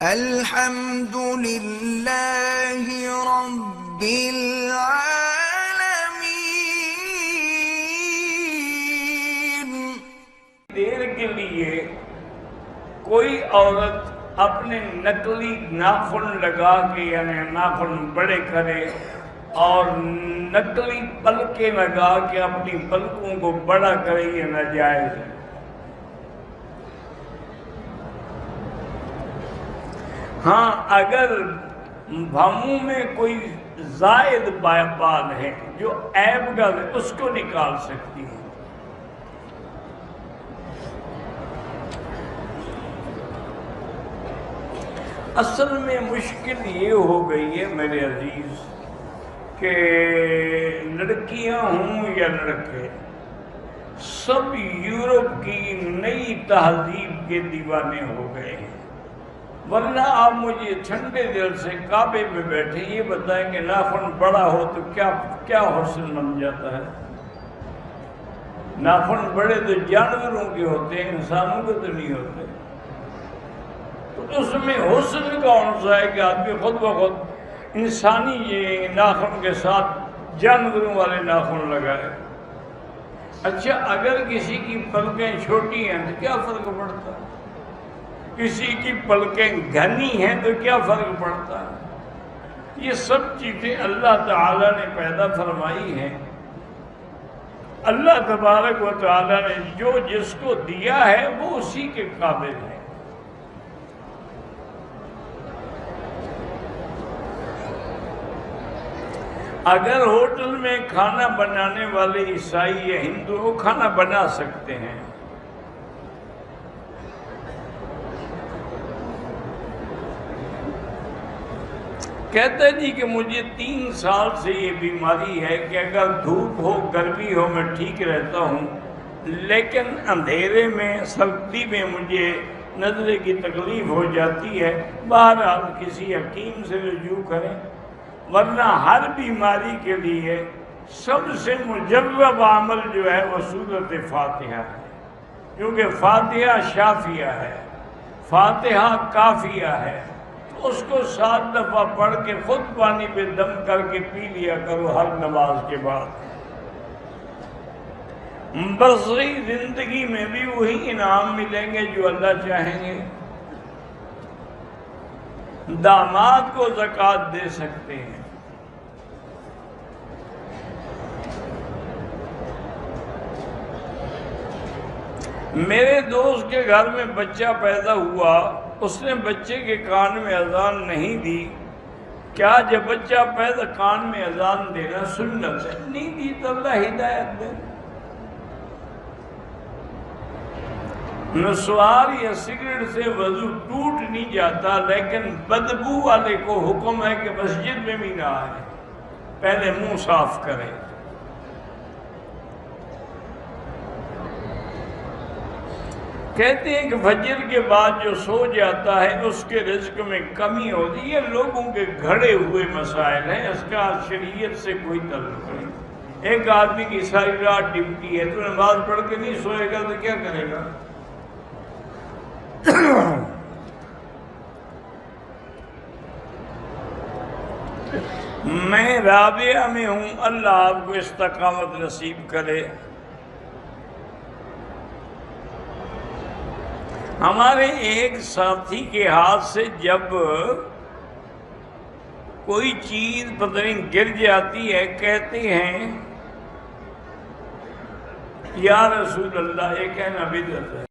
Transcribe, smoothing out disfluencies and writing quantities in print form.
الحمد للہ رب العالمین۔ دیر کے لیے کوئی عورت اپنے نقلی ناخن لگا کے یعنی ناخن بڑے کرے اور نقلی پلکیں لگا کے اپنی پلکوں کو بڑا کرے، یہ ناجائز ہے۔ ہاں، اگر بھاموں میں کوئی زائد بال ہے جو عیب گل ہے اس کو نکال سکتی ہے۔ اصل میں مشکل یہ ہو گئی ہے میرے عزیز کہ لڑکیاں ہوں یا لڑکے، سب یورپ کی نئی تہذیب کے دیوانے ہو گئے ہیں۔ ورنہ آپ مجھے ٹھنڈے دل سے کعبے میں بیٹھے یہ بتائیں کہ ناخن بڑا ہو تو کیا حسن بن جاتا ہے؟ ناخن بڑے تو جانوروں کے ہوتے ہیں، انسانوں کے تو نہیں ہوتے۔ تو اس میں حسن کون سا ہے کہ آدمی خود بخود انسانی یہ ناخن کے ساتھ جانوروں والے ناخن لگائے؟ اچھا، اگر کسی کی پلکیں چھوٹی ہیں تو کیا فرق پڑتا ہے؟ کسی کی پلکیں گھنی ہیں تو کیا فرق پڑتا ہے؟ یہ سب چیزیں اللہ تعالیٰ نے پیدا فرمائی ہیں۔ اللہ تبارک و تعالیٰ نے جو جس کو دیا ہے وہ اسی کے قابل ہے۔ اگر ہوٹل میں کھانا بنانے والے عیسائی یا ہندو وہ کھانا بنا سکتے ہیں، کہتا ہے جی کہ مجھے 3 سال سے یہ بیماری ہے کہ اگر دھوپ ہو گرمی ہو میں ٹھیک رہتا ہوں، لیکن اندھیرے میں سردی میں مجھے نظر کی تکلیف ہو جاتی ہے۔ بہرحال کسی حکیم سے رجوع کریں، ورنہ ہر بیماری کے لیے سب سے مجرب عمل جو ہے وہ سورۃ فاتحہ ہے، کیونکہ فاتحہ شافیہ ہے، فاتحہ کافیہ ہے۔ اس کو 7 دفعہ پڑھ کے خود پانی پہ دم کر کے پی لیا کرو ہر نماز کے بعد۔ برزخی زندگی میں بھی وہی انعام ملیں گے جو اللہ چاہیں گے۔ داماد کو زکوٰۃ دے سکتے ہیں۔ میرے دوست کے گھر میں بچہ پیدا ہوا، اس نے بچے کے کان میں اذان نہیں دی۔ کیا جب بچہ پیدا کان میں اذان دینا سنت ہے؟ نہیں دی تو اللہ ہدایت دے۔ نسوار یا سگریٹ سے وضو ٹوٹ نہیں جاتا، لیکن بدبو والے کو حکم ہے کہ مسجد میں بھی نہ آئے، پہلے منہ صاف کرے۔ کہتے ہیں کہ فجر کے بعد جو سو جاتا ہے اس کے رزق میں کمی ہوتی ہے۔ یہ لوگوں کے گھڑے ہوئے مسائل ہیں، اس کا شریعت سے کوئی تعلق نہیں۔ ایک آدمی کی ساری رات ڈیوٹی ہے، تو نماز پڑھ کے نہیں سوئے گا تو کیا کرے گا؟ میں رابعہ میں ہوں، اللہ آپ کو استقامت نصیب کرے۔ ہمارے ایک ساتھی کے ہاتھ سے جب کوئی چیز پتہ نہیں گر جاتی ہے، کہتے ہیں یا رسول اللہ، یہ کہنا بدعت ہے۔